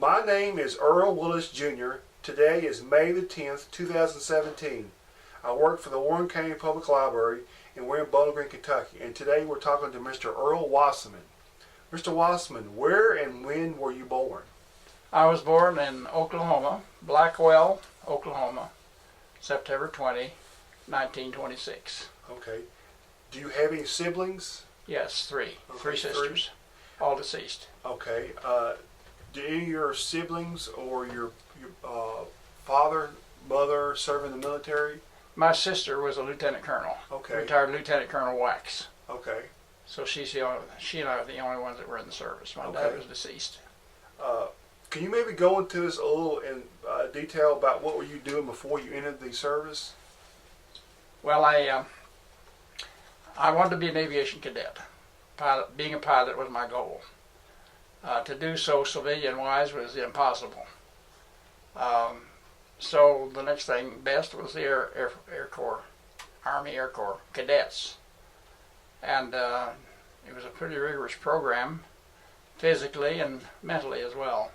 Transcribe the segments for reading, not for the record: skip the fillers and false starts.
My name is Earl Willis Jr. Today is May the 10th, 2017. I work for the Warren County Public Library, and we're in Bowling Green, Kentucky. And today we're talking to Mr. Earl Wassom. Mr. Wassom, where and when were you born? I was born in Oklahoma, Blackwell, Oklahoma, September 20, 1926. Okay. Do you have any siblings? Yes, three. Okay, Three sisters, all deceased. Okay. Do any of your siblings or your father, mother serve in the military? My sister was a lieutenant colonel. Okay. Retired Lieutenant Colonel Wax. Okay. So she and I are the only ones that were in the service. My dad was deceased. Can you maybe go into this a little in detail about what were you doing before you entered the service? Well, I wanted to be an aviation cadet. Being a pilot was my goal. To do so civilian-wise was impossible. So the next thing best was the Air Corps, Army Air Corps cadets. And it was a pretty rigorous program, physically and mentally as well.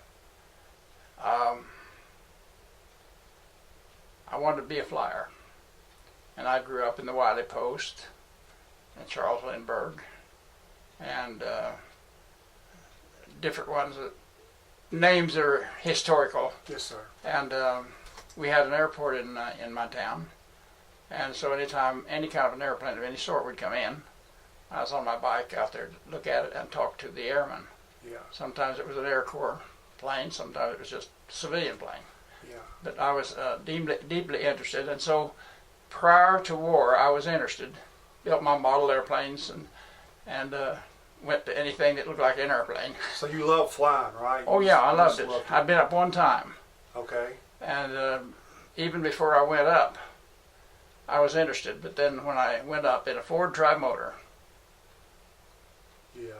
I wanted to be a flyer. And I grew up in the Wiley Post in Charles Lindbergh, and different ones that names are historical. Yes, sir. And we had an airport in my town, and so anytime any kind of an airplane of any sort would come in, I was on my bike out there to look at it and talk to the airmen. Yeah. Sometimes it was an Air Corps plane, sometimes it was just a civilian plane. Yeah. But I was deeply interested, and so prior to war I was interested. Built my model airplanes and went to anything that looked like an airplane. So you love flying, right? Oh yeah, I loved it. I'd been up one time. Okay. And even before I went up, I was interested. But then when I went up in a Ford tri-motor, yeah,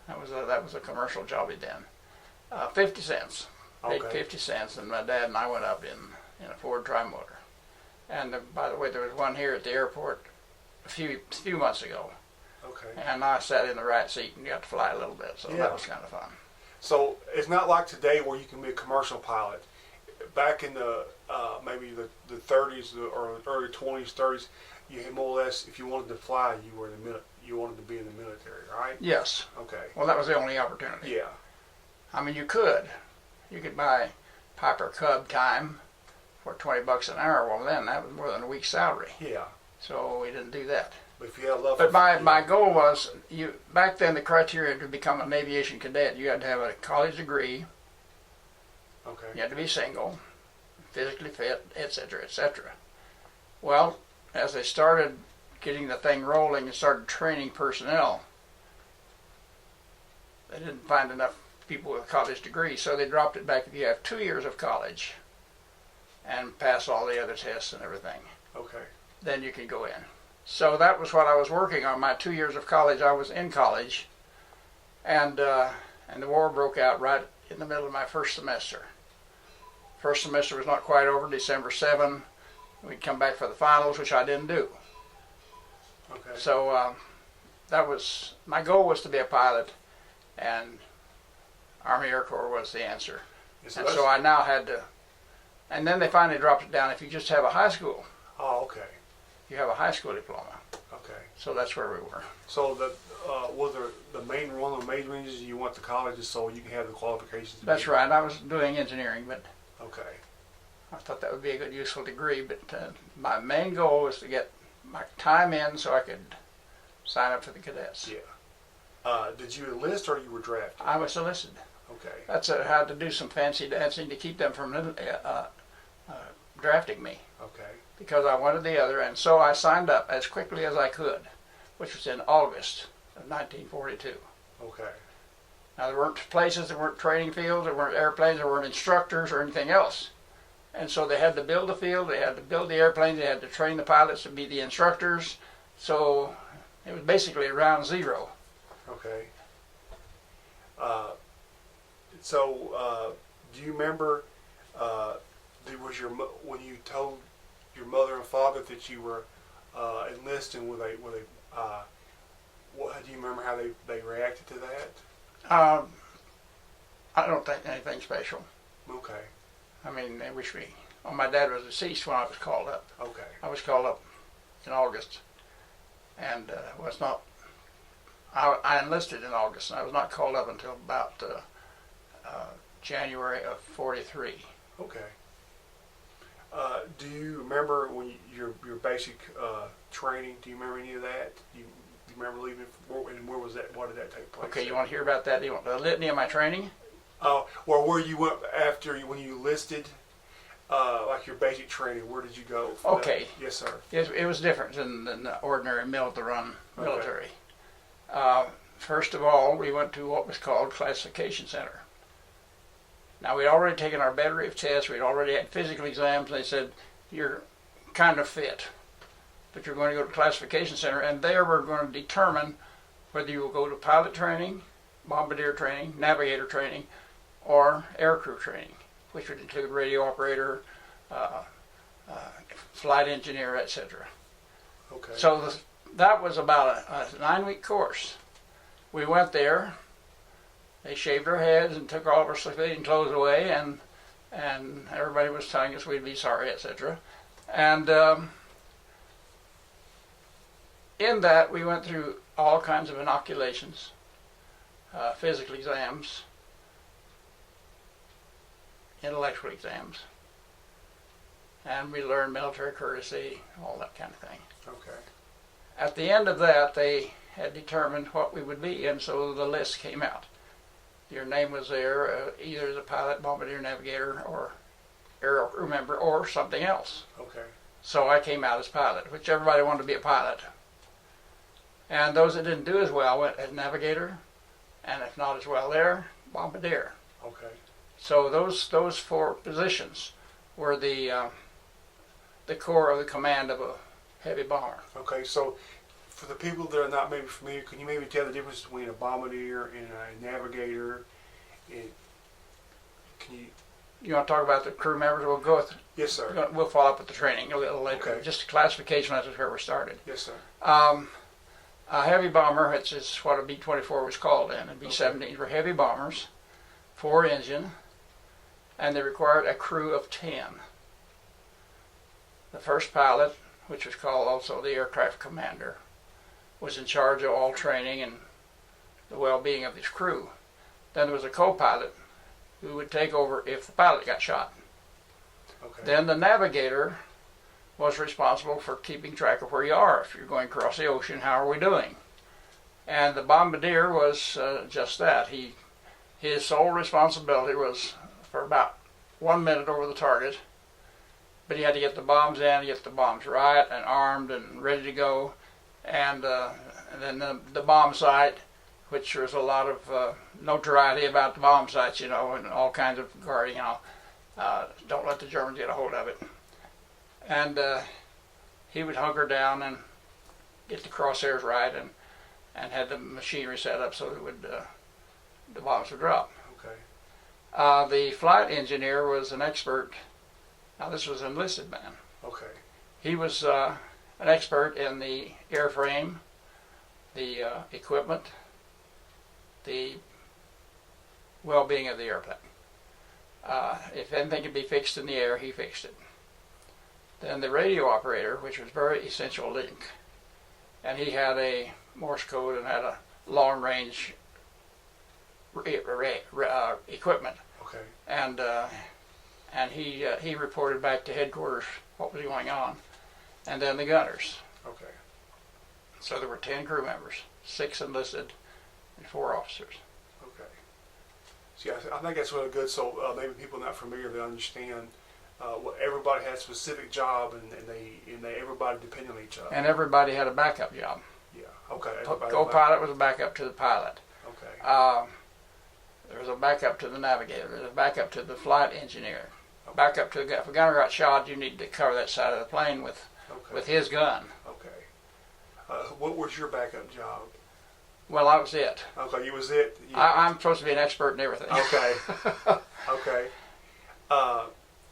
that was a commercial jobby then. 50 cents. Paid Okay. 50 cents, and my dad and I went up in a Ford tri-motor. And by the way, there was one here at the airport a few months ago. Okay. And I sat in the right seat and got to fly a little bit, so Yeah. that was kind of fun. So it's not like today where you can be a commercial pilot. Back in the maybe the 30s or early 20s, 30s, you had more or less, if you wanted to fly, you wanted to be in the military, right? Yes. Okay. Well, that was the only opportunity. Yeah. I mean, you could buy Piper Cub time for $20 an hour. Well, then that was more than a week's salary. Yeah. So we didn't do that. But if you had love. But my goal was, back then the criteria to become an aviation cadet, you had to have a college degree. Okay. You had to be single, physically fit, etc., etc. Well, as they started getting the thing rolling and started training personnel, they didn't find enough people with a college degree, so they dropped it back. If you have 2 years of college and pass all the other tests and everything, Okay. then you can go in. So that was what I was working on. My 2 years of college, I was in college, and the war broke out right in the middle of my first semester. First semester was not quite over, December 7. We'd come back for the finals, which I didn't do. Okay. So that was, my goal was to be a pilot, and Army Air Corps was the answer. Yes, And so I now had to, and then they finally dropped it down. If you just have a high school, Oh, okay. you have a high school diploma. Okay. So that's where we were. So was the main one of the main reasons you went to college is so you can have the qualifications? That's right. I was doing engineering, but Okay. I thought that would be a good, useful degree. But my main goal was to get my time in so I could sign up for the cadets. Yeah. Did you enlist or you were drafted? I was enlisted. Okay. That's I had to do some fancy dancing to keep them from drafting me, Okay. because I wanted the other, and so I signed up as quickly as I could, which was in August of 1942. Okay. Now there weren't places, there weren't training fields, there weren't airplanes, there weren't instructors or anything else. And so they had to build the field, they had to build the airplanes, they had to train the pilots to be the instructors. So it was basically round zero. Okay. Do you remember? When you told your mother and father that you were enlisting? Do you remember how they reacted to that? I don't think anything special. Okay. I mean, I wish we. Well, my dad was deceased when I was called up. Okay. I was called up in August, and was not. I enlisted in August, and I was not called up until about January of '43. Okay. Do you remember when your basic training? Do you remember any of that? Do you remember leaving? And where was that? What did that take place? Okay, you want to hear about that? You want the litany of my training? Well, where you went after when you enlisted, like your basic training. Where did you go? Okay. That? Yes, sir. It was different than the ordinary mill-to-run military. First of all, we went to what was called Classification Center. Now, we'd already taken our battery of tests. We'd already had physical exams. They said, you're kind of fit, but you're going to go to Classification Center, and there we're going to determine whether you will go to pilot training, bombardier training, navigator training, or aircrew training, which would include radio operator, flight engineer, etc. Okay. So that was about a 9-week course. We went there. They shaved our heads and took all of our civilian clothes away, and everybody was telling us we'd be sorry, etc. And in that, we went through all kinds of inoculations, physical exams, intellectual exams, and we learned military courtesy, all that kind of thing. Okay. At the end of that, they had determined what we would be, and so the list came out. Your name was there, either as a pilot, bombardier, navigator, or aerial crew member, or something else. Okay. So I came out as pilot, which everybody wanted to be a pilot. And those that didn't do as well went as navigator, and if not as well there, bombardier. Okay. So those 4 positions were the core of the command of a heavy bomber. Okay. So, for the people that are not maybe familiar, can you maybe tell the difference between a bombardier and a navigator? And can you? You want to talk about the crew members? We'll go with. Yes, sir. We'll follow up with the training a little later. Okay. Just classification, that's where we started. Yes, sir. A heavy bomber, which is what a B-24 was called in, and B-17s were heavy bombers, 4-engine, and they required a crew of 10. The first pilot, which was called also the aircraft commander, was in charge of all training and the well-being of his crew. Then there was a co-pilot who would take over if the pilot got shot. Okay. Then the navigator was responsible for keeping track of where you are. If you're going across the ocean, how are we doing? And the bombardier was just that. His sole responsibility was for about 1 minute over the target, but he had to get the bombs in, get the bombs right and armed and ready to go. And then the bomb site, which was a lot of notoriety about the bomb sites, and all kinds of guarding, don't let the Germans get a hold of it. And he would hunker down and get the crosshairs right and had the machinery set up so that the bombs would drop. Okay. The flight engineer was an expert. Now this was an enlisted man. Okay. He was an expert in the airframe, the equipment, the well-being of the airplane. If anything could be fixed in the air, he fixed it. Then the radio operator, which was very essential link, and he had a Morse code and had a long-range equipment, Okay. and he reported back to headquarters what was going on, and then the gunners. Okay. So there were 10 crew members, 6 enlisted, and 4 officers. Okay. See, I think that's really good. So maybe people not familiar, they understand. Everybody had a specific job, and they everybody depended on each other. And everybody had a backup job. Yeah. Okay. Co-pilot was a backup to the pilot. Okay. There was a backup to the navigator. There was a backup to the flight engineer. Backup to if a gunner got shot, you need to cover that side of the plane with his gun. Okay. What was your backup job? Well, I was it. Okay, you was it. I'm supposed to be an expert in everything. Okay. Okay.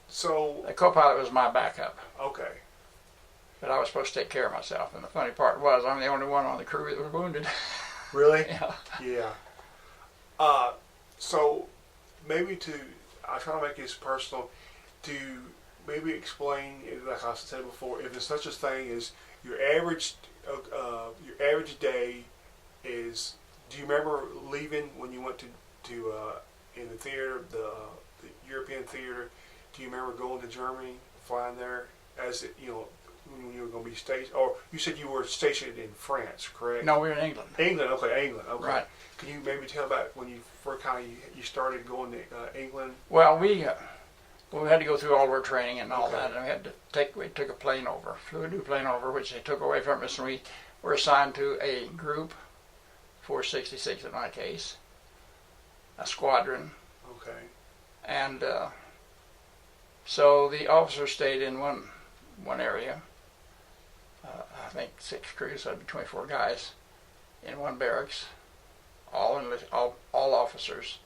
So. The co-pilot was my backup. Okay. But I was supposed to take care of myself. And the funny part was, I'm the only one on the crew that was wounded. Really? Yeah. Yeah. So maybe I try to make this personal to maybe explain, like I said before, if there's such a thing as your average day is. Do you remember leaving when you went to in the theater, the European theater? Do you remember going to Germany, flying there as when you were going to be stationed? Or you said you were stationed in France, correct? No, we were in England. England, okay, England, okay. Right. Can you maybe tell about when you first you started going to England? Well, we had to go through all of our training and all Okay. that, and we took a plane over, flew a new plane over, which they took away from us, and we were assigned to a group, 466 in my case, a squadron, Okay. and so the officers stayed in one area. I think 6 crews, so that'd be 24 guys in one barracks, all officers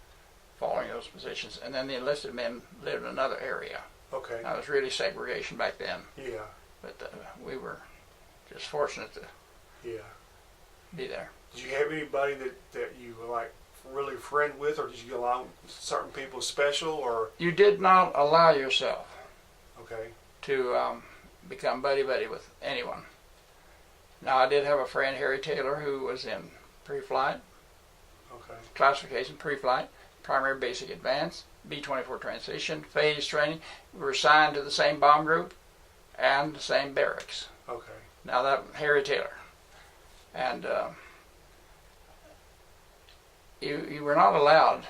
following those positions, and then the enlisted men lived in another area. Okay. Now, it was really segregation back then, Yeah. but we were just fortunate to Yeah. be there. Did you have anybody that you were like really friend with, or did you get along with certain people special, or? You did not allow yourself Okay. to become buddy-buddy with anyone. Now, I did have a friend, Harry Taylor, who was in pre-flight, Okay. classification pre-flight, primary basic advanced, B-24 transition, phase training. We were assigned to the same bomb group and the same barracks. Okay. Now, that Harry Taylor. And you were not allowed,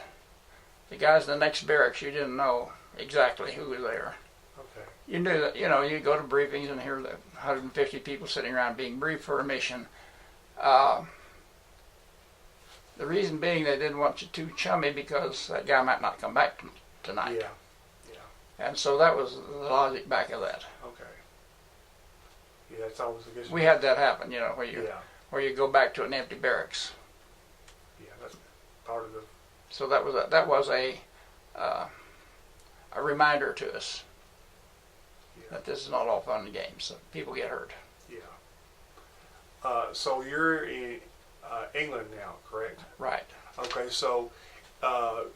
the guys in the next barracks, you didn't know exactly who was there. Okay. You knew that, you go to briefings and hear the 150 people sitting around being briefed for a mission. The reason being they didn't want you too chummy because that guy might not come back tonight. Yeah. Yeah. And so that was the logic back of that. Okay. Yeah, that's always a good. We had that happen, where Yeah. you go back to an empty barracks. Yeah, that's part of the. So that was a reminder to us Yeah. that this is not all fun and games. So people get hurt. Yeah. So you're in England now, correct? Right. Okay, so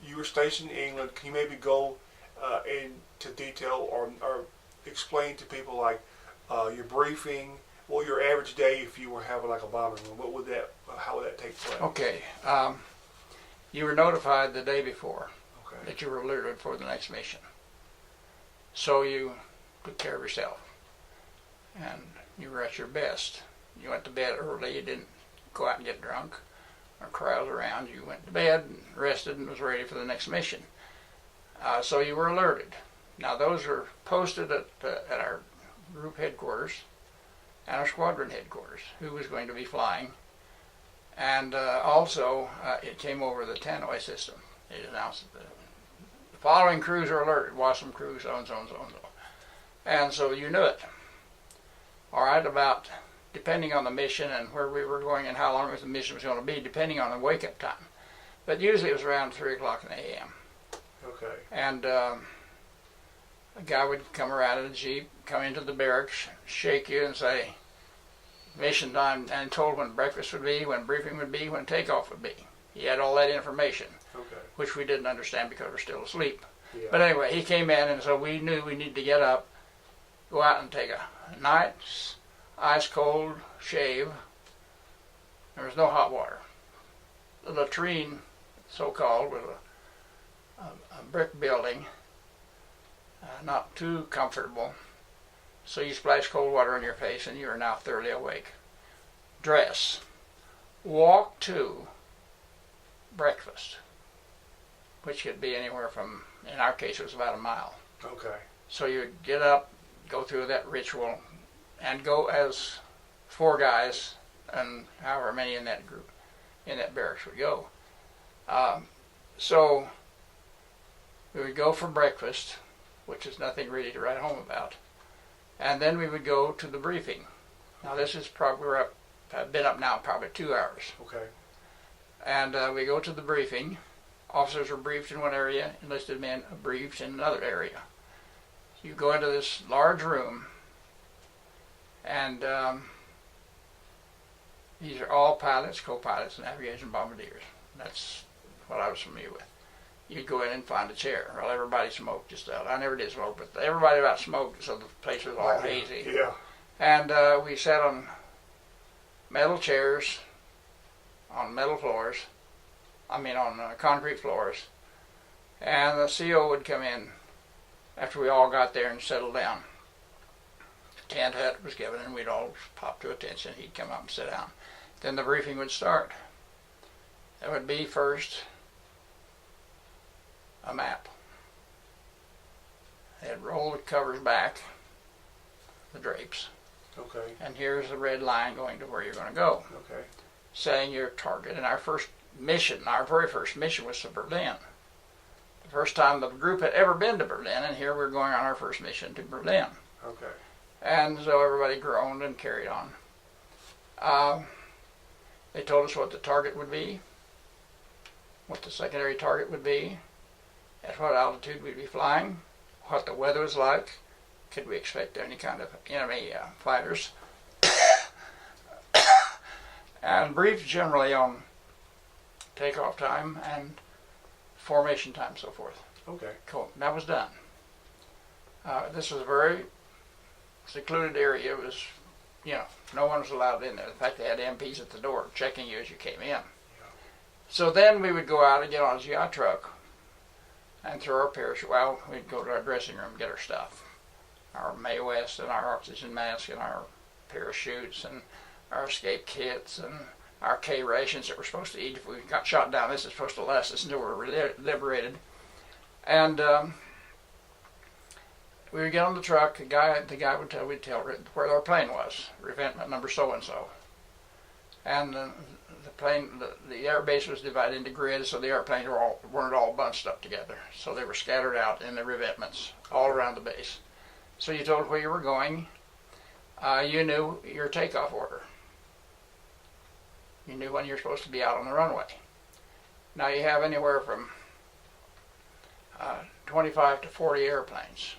you were stationed in England. Can you maybe go into detail or explain to people like your briefing, what your average day if you were having like a bombing room? How would that take place? Okay. You were notified the day before Okay. that you were alerted for the next mission. So you took care of yourself. And you were at your best. You went to bed early. You didn't go out and get drunk or carouse around. You went to bed and rested and was ready for the next mission. So you were alerted. Now those were posted at our group headquarters and our squadron headquarters, who was going to be flying. And also it came over the tannoy system. It announced that the following crews are alerted, Wassom crew, so and so and so and so. And so you knew it. All right, depending on the mission and where we were going and how long the mission was going to be, depending on the wake-up time. But usually it was around 3 o'clock in the a.m. Okay. And a guy would come around in a Jeep, come into the barracks, shake you and say, mission time, and told when breakfast would be, when briefing would be, when takeoff would be. He had all that information, Okay. which we didn't understand because we're still asleep. Yeah. But anyway, he came in, and so we knew we needed to get up, go out and take a nice ice cold shave. There was no hot water. The latrine, so-called, was a brick building, not too comfortable. So you splash cold water on your face and you are now thoroughly awake. Dress. Walk to breakfast, which could be anywhere from, in our case it was about a mile. Okay. So you'd get up, go through that ritual, and go as 4 guys, and however many in that group, in that barracks would go. So we would go for breakfast, which is nothing really to write home about, and then we would go to the briefing. Now this is probably, I've been up now probably 2 hours. Okay. And we go to the briefing. Officers are briefed in one area, enlisted men are briefed in another area. You go into this large room, and these are all pilots, co-pilots, navigation bombardiers. That's what I was familiar with. you'd go in and find a chair. Well, everybody smoked just out. I never did smoke, but everybody about smoked, so the place was all hazy. Yeah. And we sat on metal chairs, on metal floors, on concrete floors. And the CO would come in after we all got there and settled down. The tent hut was given and we'd all pop to attention. He'd come up and sit down. Then the briefing would start. It would be first a map. They'd roll the covers back, the drapes. Okay. And here's the red line going to where you're going to go. Okay. Saying your target. And our very first mission was to Berlin. The first time the group had ever been to Berlin, and here we're going on our first mission to Berlin. Okay. And so everybody groaned and carried on. They told us what the target would be, what the secondary target would be, at what altitude we'd be flying, what the weather was like, could we expect any kind of enemy fighters, and briefed generally on takeoff time and formation time, so forth. Okay. Cool. That was done. This was a very secluded area. It was, no one was allowed in there. In fact, they had MPs at the door checking you as you came in. Yeah. So then we would go out and get on a GI truck and throw our parachute. Well, we'd go to our dressing room and get our stuff. Our Mae West and our oxygen mask and our parachutes and our escape kits and our K rations that we're supposed to eat if we got shot down. This is supposed to last us until we're liberated. And we would get on the truck. The guy would tell where our plane was, revetment number so and so. And the air base was divided into grids, so the airplanes weren't all bunched up together. So they were scattered out in the revetments all around the base. So you told where you were going. You knew your takeoff order. You knew when you're supposed to be out on the runway. Now you have anywhere from 25 to 40 airplanes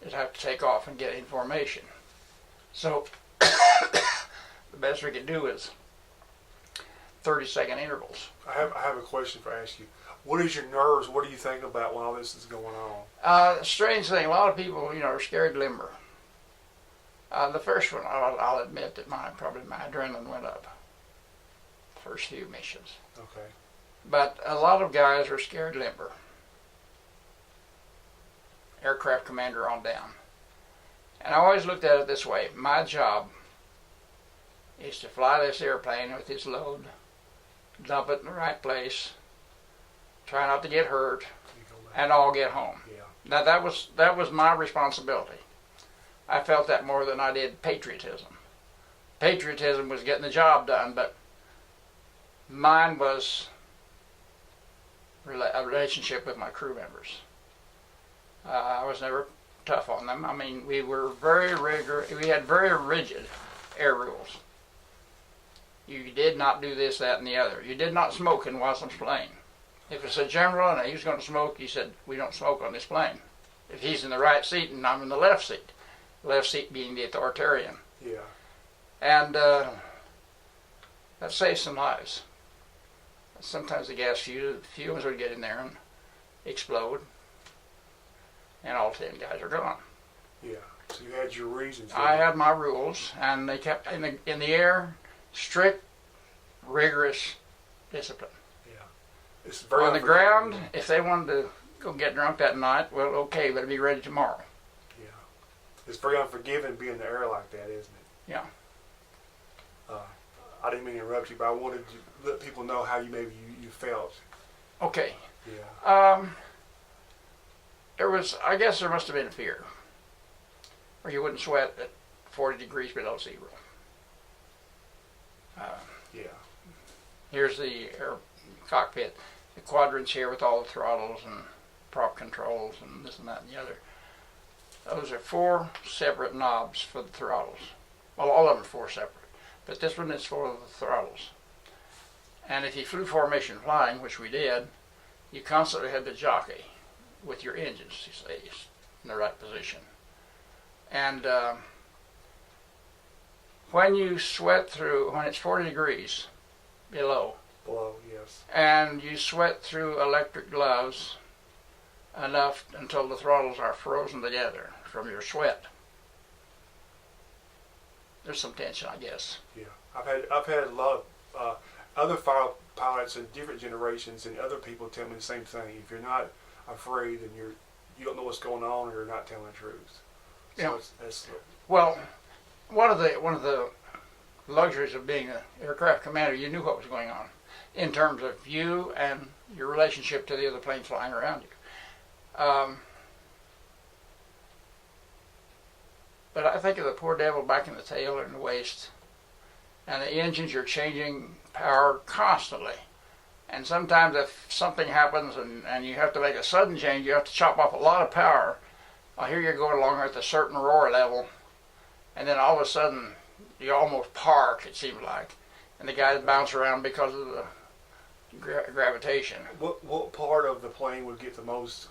that have to take off and get in formation. So the best we could do is 30-second intervals. I have a question for ask you. What is your nerves? What do you think about while this is going on? Strange thing. A lot of people, are scared limber. The first one, I'll admit that my adrenaline went up. First few missions. Okay. But a lot of guys were scared limber. Aircraft commander on down. And I always looked at it this way. My job is to fly this airplane with its load, dump it in the right place, try not to get hurt, and all get home. Yeah. Now that was my responsibility. I felt that more than I did patriotism. Patriotism was getting the job done, but mine was a relationship with my crew members. I was never tough on them. We were very rigorous. We had very rigid air rules. You did not do this, that, and the other. You did not smoke in Wassom's plane. If it's a general and he was going to smoke, he said, we don't smoke on this plane. If he's in the right seat and I'm in the left seat being the authoritarian. Yeah. And that saves some lives. Sometimes the gas fumes would get in there and explode, and all 10 guys are gone. Yeah. So you had your reasons. I had my rules, and they kept in the air, strict, rigorous discipline. Yeah. It's very on the ground. If they wanted to go get drunk that night, well, okay, but be ready tomorrow. Yeah. It's very unforgiving being in the air like that, isn't it? Yeah. I didn't mean to interrupt you, but I wanted to let people know how you felt. Okay. Yeah. I guess there must have been fear, or you wouldn't sweat at 40 degrees below zero. Yeah. Here's the air cockpit, the quadrants here with all the throttles and prop controls and this and that and the other. Those are 4 separate knobs for the throttles. Well, all of them are 4 separate, but this one is for the throttles. And if you flew formation flying, which we did, you constantly had to jockey with your engines to stay in the right position. And when you sweat through, when it's 40 degrees below, Blow, yes. And you sweat through electric gloves enough until the throttles are frozen together from your sweat. There's some tension, I guess. Yeah, I've had a lot of other fire pilots in different generations and other people tell me the same thing. If you're not afraid, then you don't know what's going on, or you're not telling the truth. So Yeah. that's Well, one of the luxuries of being an aircraft commander, you knew what was going on in terms of you and your relationship to the other planes flying around you. But I think of the poor devil back in the tail or in the waist, and the engines, you're changing power constantly. And sometimes if something happens and you have to make a sudden change, you have to chop off a lot of power. Well, here you're going along at a certain roar level, and then all of a sudden you almost park, it seems like, and the guys bounce around because of the gravitation. what part of the plane would get the most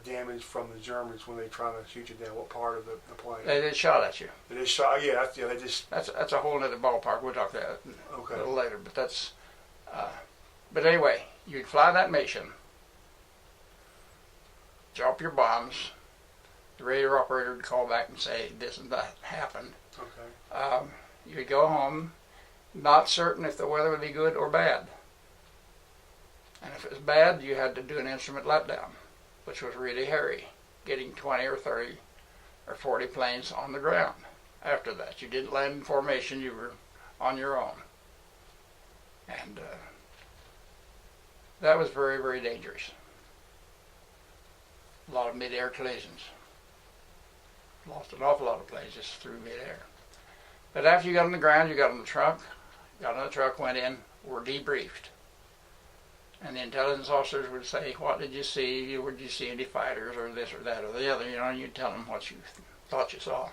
damage from the Germans when they try to shoot you down? What part of the plane? They shot at you. They just shot. Yeah, they just. That's a whole other ballpark. We'll talk about that Okay. a little later. But that's. But anyway, you'd fly that mission, drop your bombs. The radio operator would call back and say this and that happened. Okay. You'd go home, not certain if the weather would be good or bad. And if it was bad, you had to do an instrument letdown, which was really hairy, getting 20 or 30 or 40 planes on the ground. After that, you didn't land in formation, you were on your own. And that was very, very dangerous. A lot of mid-air collisions. Lost an awful lot of planes just through mid-air. But after you got on the ground, you got on the truck, went in, were debriefed. And the intelligence officers would say, what did you see? Did you see any fighters or this or that or the other? And you'd tell them what you thought you saw.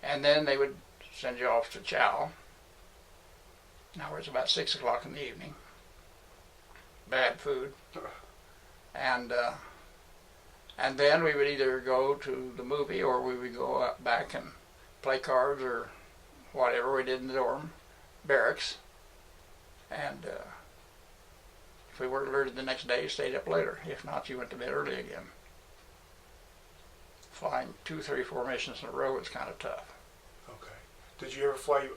And then they would send you off to chow. Now it's about 6 o'clock in the evening. Bad food. And then we would either go to the movie or we would go up back and play cards or whatever we did in the dorm, barracks. And if we weren't alerted the next day, you stayed up later. If not, you went to bed early again. Flying 2, 3, 4 missions in a row is kind of tough. Okay. Did you ever fly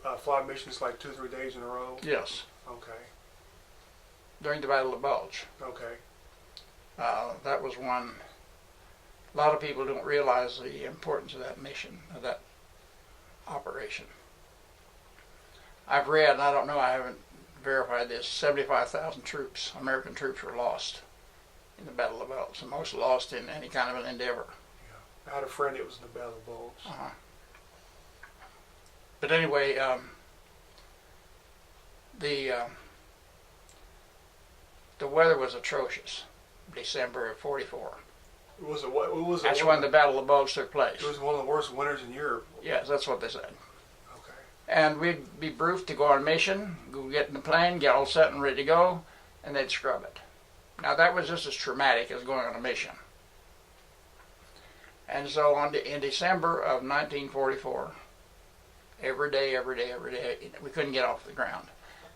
missions like 2, 3 days in a row? Yes. Okay. During the Battle of Bulge. Okay. That was one. A lot of people don't realize the importance of that mission, of that operation. I've read, and I don't know, I haven't verified this, 75,000 troops, American troops, were lost in the Battle of Bulge, and most lost in any kind of an endeavor. Yeah. I had a friend that was in the Battle of Bulge. But anyway, the weather was atrocious. December of '44. That's when the Battle of Bulge took place. It was one of the worst winters in Europe. Yes, that's what they said. Okay. And we'd be briefed to go on mission, go get in the plane, get all set and ready to go, and they'd scrub it. Now that was just as traumatic as going on a mission. And so in December of 1944, every day, we couldn't get off the ground.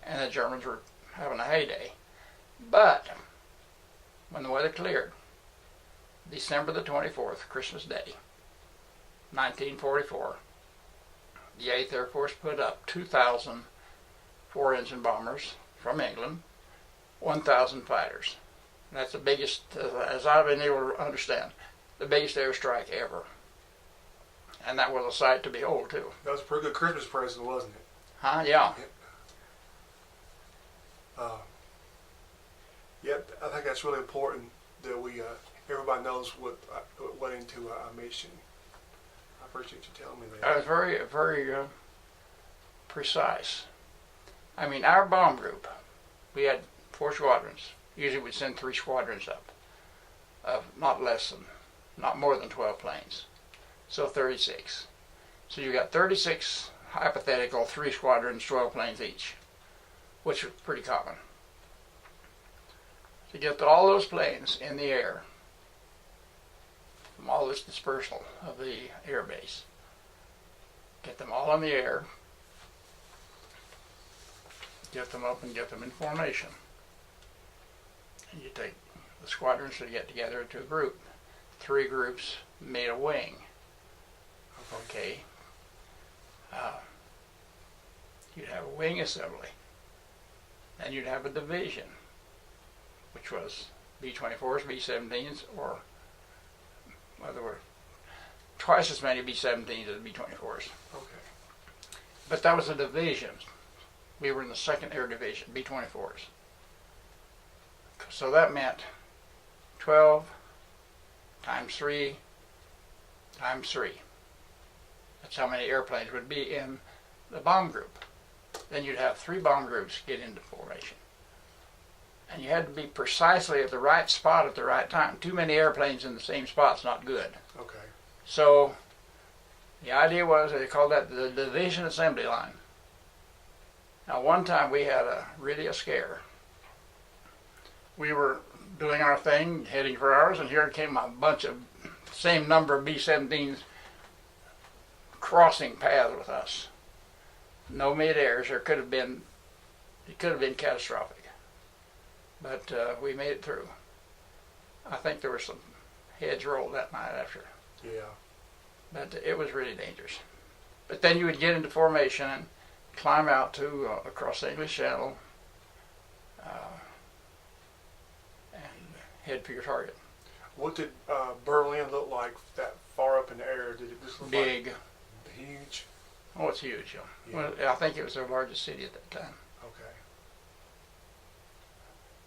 And the Germans were having a heyday. But when the weather cleared, December the 24th, Christmas Day, 1944, the 8th Air Force put up 2,000 4-engine bombers from England, 1,000 fighters. And that's the biggest, as I've been able to understand, the biggest airstrike ever. And that was a sight to behold, too. That was a pretty good Christmas present, wasn't it? Huh? Yeah. Yep, I think that's really important that we everybody knows what went into our mission. I appreciate you telling me that. That was very, very precise. I mean, our bomb group, we had 4 squadrons. Usually we'd send 3 squadrons up of not more than 12 planes. So 36. So you got 36 hypothetical 3 squadrons, 12 planes each, which was pretty common. To get all those planes in the air from all this dispersal of the air base, get them all in the air, get them up and get them in formation. And you take the squadrons to get together into a group. 3 groups made a wing. Okay. You'd have a wing assembly. Then you'd have a division, which was B-24s, B-17s, or well, there were twice as many B-17s as B-24s. Okay. But that was a division. We were in the 2nd Air Division, B-24s. So that meant 12 times 3 times 3. That's how many airplanes would be in the bomb group. Then you'd have 3 bomb groups get into formation. And you had to be precisely at the right spot at the right time. Too many airplanes in the same spot's not good. Okay. So the idea was they called that the division assembly line. Now one time we had really a scare. We were doing our thing, heading for ours, and here came a bunch of same number of B-17s crossing paths with us. No mid-airs. It could have been catastrophic. But we made it through. I think there were some heads rolled that night after. Yeah. But it was really dangerous. But then you would get into formation and climb out to across the English Channel and head for your target. What did Berlin look like that far up in the air? Did it just look Big. like huge? Oh, it's huge. Yeah. Well, I think it was their largest city at that time. Okay.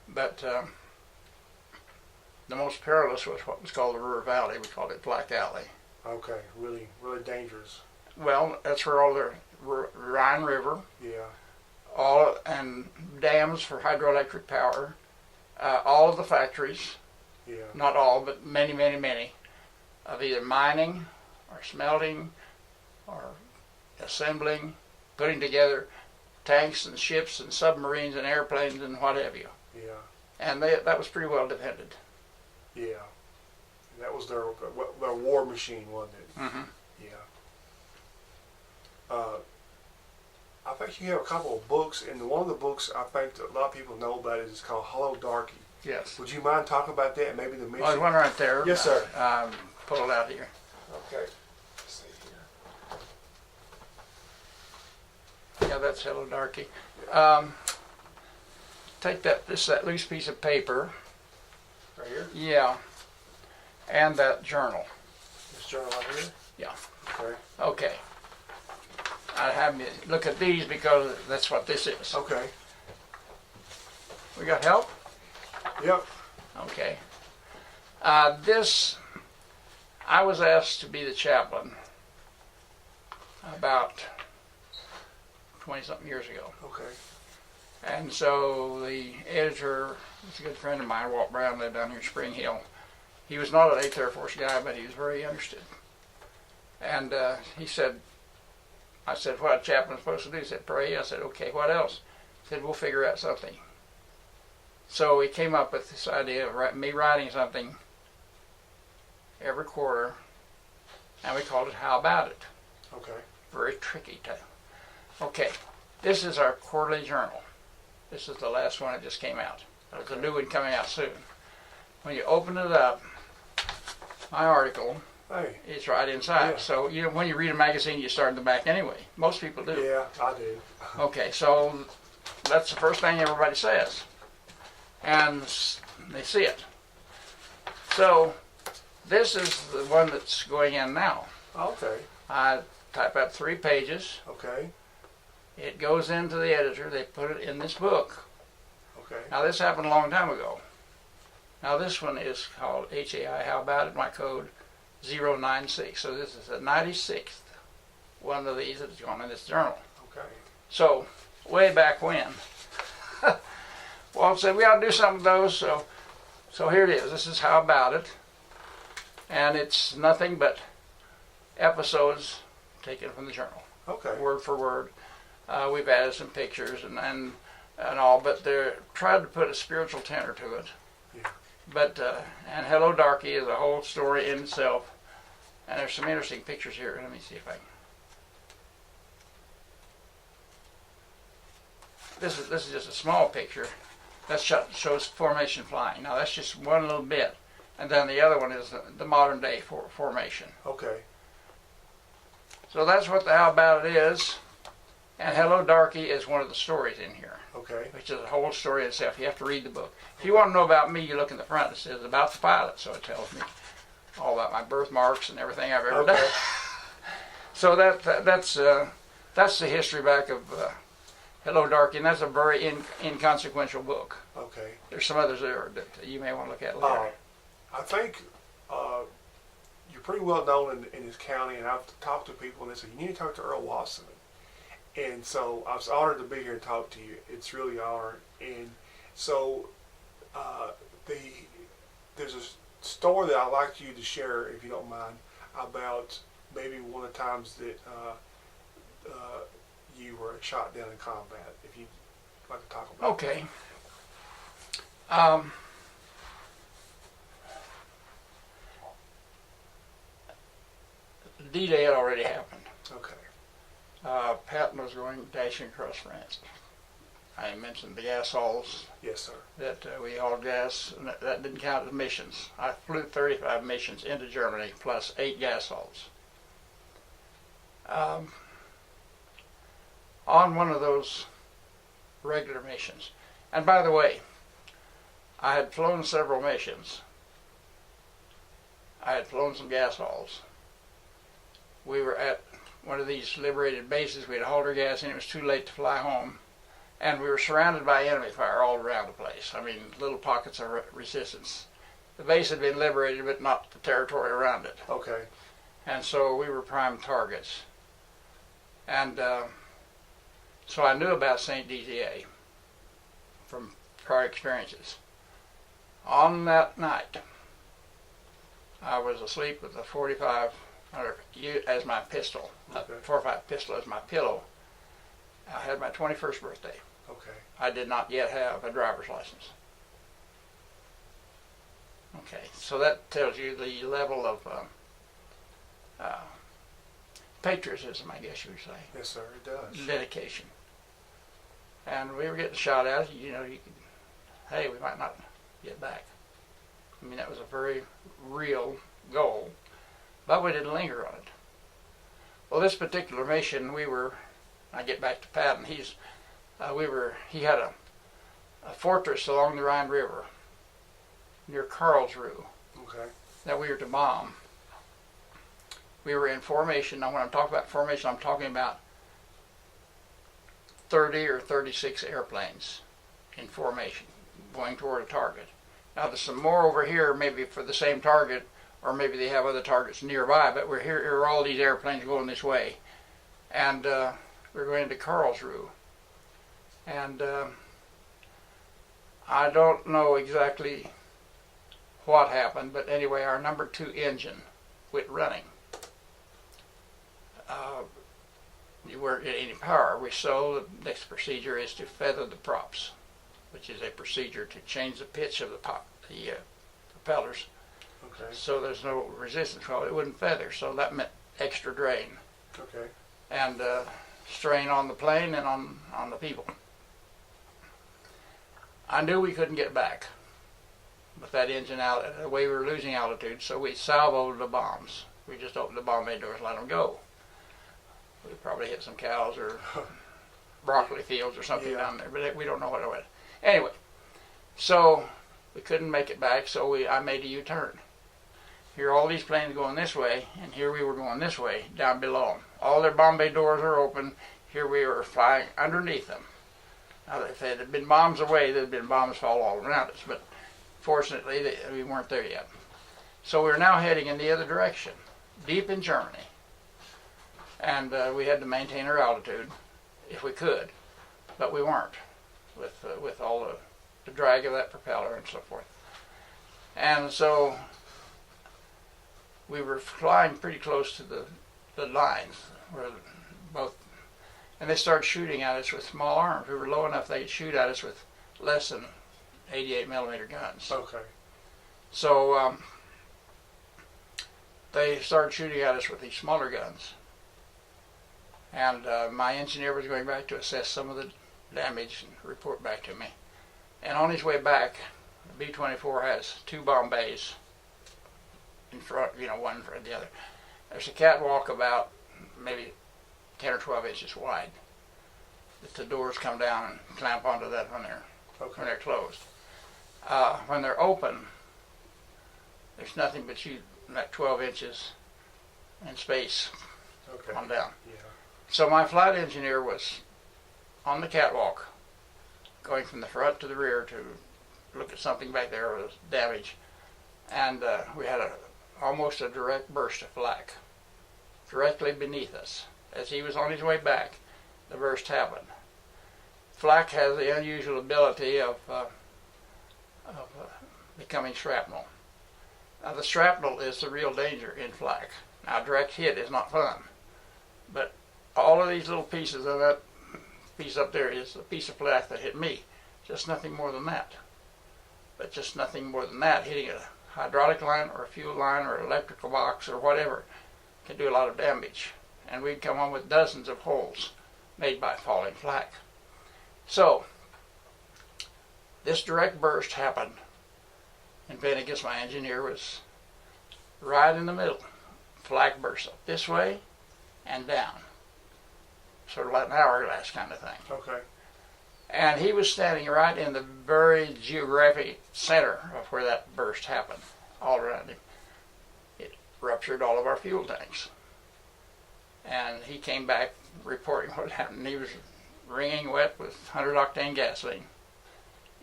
But the most perilous was what was called the Ruhr Valley. We called it Black Alley. Okay. Really, really dangerous. Well, that's where all the Rhine River, Yeah. all and dams for hydroelectric power, all of the factories, Yeah. not all, but many, many, many, of either mining or smelting or assembling, putting together tanks and ships and submarines and airplanes and what have you. Yeah. And that was pretty well defended. Yeah. That was their war machine, wasn't it? Mm-hmm. Yeah. I think you have a couple of books, and one of the books I think that a lot of people know about is called Hello Darky. Yes. Would you mind talking about that and maybe the mission? Well, there's one right there. Yes, sir. Pull it out here. Okay. Let's see here. Yeah, that's Hello Darky. Take that loose piece of paper. Right here? Yeah. And that journal. This journal right here? Yeah. Okay. Okay. I have you look at these because that's what this is. Okay. We got help? Yep. Okay. This, I was asked to be the chaplain about 20-something years ago. Okay. And so the editor was a good friend of mine, Walt Brown, lived down here in Spring Hill. He was not an 8th Air Force guy, but he was very interested. And he said, I said, what a chaplain's supposed to do? He said, pray. I said, okay, what else? He said, we'll figure out something. So he came up with this idea of me writing something every quarter, and we called it How About It? Okay. Very tricky too. Okay, this is our quarterly journal. This is the last one that just came out. There's a new one coming out soon. When you open it up, my article Hey. is right inside. Yeah. So when you read a magazine, you start in the back anyway. Most people do. Yeah, I do. Okay, so that's the first thing everybody says. And they see it. So this is the one that's going in now. Okay. I type up 3 pages. Okay. It goes into the editor. They put it in this book. Okay. Now this happened a long time ago. Now this one is called HAI, How About It? My code 096. So this is the 96th one of these that's gone in this journal. Okay. So way back when, Walt said we ought to do something with those. So here it is. This is How About It? And it's nothing but episodes taken from the journal. Okay. Word for word. We've added some pictures and all, but they're tried to put a spiritual tenor to it. Yeah. But and Hello Darky is a whole story in itself, and there's some interesting pictures here. Let me see if I can. this is just a small picture. That shows formation flying. Now that's just one little bit, and then the other one is the modern day formation. Okay. So that's what the How About It is, and Hello Darky is one of the stories in here, Okay. which is a whole story itself. You have to read the book. If you want to know about me, you look in the front. It says about the pilot, so it tells me all about my birthmarks and everything I've ever done. So that's the history back of Hello Darky, and that's a very inconsequential book. Okay. There's some others there that you may want to look at later. I think you're pretty well known in this county, and I've talked to people and they say, you need to talk to Earl Wassom. And so I was honored to be here and talk to you. It's really honored. And so there's a story that I'd like you to share, if you don't mind, about maybe one of the times that you were shot down in combat, if you'd like to talk about Okay. D-Day had already happened. that. Okay. Patton was going dashing across France. I mentioned the gas halls Yes, sir. that we hauled gas, and that didn't count as missions. I flew 35 missions into Germany plus 8 gas halls. On one of those regular missions. And by the way, I had flown several missions. I had flown some gas halls. We were at one of these liberated bases. We had hauled our gas in. It was too late to fly home. And we were surrounded by enemy fire all around the place. I mean, little pockets of resistance. The base had been liberated, but not the territory around it. Okay. And so we were prime targets. And so I knew about St. DTA from prior experiences. On that night, I was asleep with a 45 as my pistol, Okay. a 45 pistol as my pillow. I had my 21st birthday. Okay. I did not yet have a driver's license. Okay, so that tells you the level of patriotism, I guess you would say. Yes, sir. It does. Dedication. And we were getting shot at. You know, you could, hey, we might not get back. I mean, that was a very real goal, but we didn't linger on it. Well, this particular mission, I get back to Patton. He had a fortress along the Rhine River near Karlsruhe Okay. that we were to bomb. We were in formation. Now, when I'm talking about formation, I'm talking about 30 or 36 airplanes in formation going toward a target. Now, there's some more over here, maybe for the same target, or maybe they have other targets nearby, but here are all these airplanes going this way. And we're going to Karlsruhe. And I don't know exactly what happened, but anyway, our number 2 engine quit running. You weren't getting any power. So the next procedure is to feather the props, which is a procedure to change the pitch of the propellers, Okay. so there's no resistance. Well, it wouldn't feather, so that meant extra drain Okay. and strain on the plane and on the people. I knew we couldn't get back with that engine out, the way we were losing altitude, so we salvoed the bombs. We just opened the bomb bay doors and let them go. We probably hit some cows or broccoli fields or something down there, but we don't know what it was. Anyway, so we couldn't make it back, so I made a U-turn. Here are all these planes going this way, and here we were going this way, down below them. All their bomb bay doors are open. Here we were flying underneath them. Now, if there had been bombs away, there had been bombs fall all around us, but fortunately, we weren't there yet. So we're now heading in the other direction, deep in Germany. And we had to maintain our altitude, if we could, but we weren't, with all the drag of that propeller and so forth. And so we were flying pretty close to the lines, where both, and they started shooting at us with small arms. We were low enough they could shoot at us with less than 88 millimeter guns. Okay. So they started shooting at us with these smaller guns. And my engineer was going back to assess some of the damage and report back to me. And on his way back, the B-24 has 2 bomb bays in front, one in front of the other. There's a catwalk about maybe 10 or 12 inches wide that the doors come down and clamp onto that when they're closed. When they're open, there's nothing but that 12 inches in space on down. Yeah. So my flight engineer was on the catwalk, going from the front to the rear to look at something back there that was damaged, and we had almost a direct burst of flak directly beneath us. As he was on his way back, the burst happened. Flak has the unusual ability of becoming shrapnel. Now the shrapnel is the real danger in flak. Now direct hit is not fun, but all of these little pieces of that piece up there is a piece of flak that hit me. Just nothing more than that. But just nothing more than that, hitting a hydraulic line or a fuel line or electrical box or whatever can do a lot of damage. And we'd come home with dozens of holes made by falling flak. So, this direct burst happened, and Venegas, my engineer, was right in the middle. Flak burst up this way and down. Sort of like an hourglass kind of thing. Okay. And he was standing right in the very geographic center of where that burst happened, all around him. It ruptured all of our fuel tanks. And he came back reporting what happened. He was wringing wet with 100-octane gasoline.